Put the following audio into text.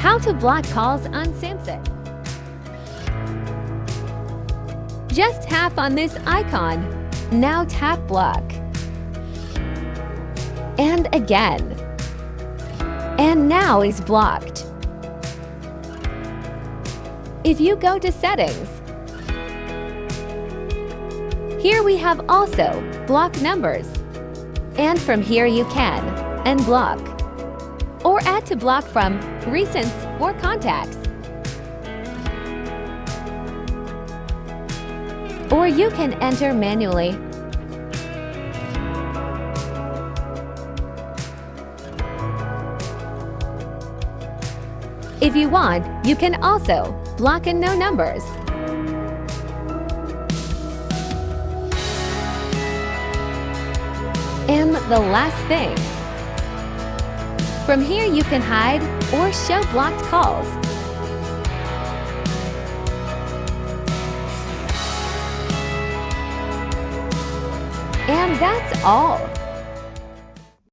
How to block calls on Samsung. Just tap on this icon. Now tap block. And again. And now is blocked. If you go to settings, here we have also block numbers. And from here you can unblock or add to block from recents or contacts. Or you can enter manually. If you want, you can also block and no numbers. And the last thing, from here you can hide or show blocked calls. And that's all.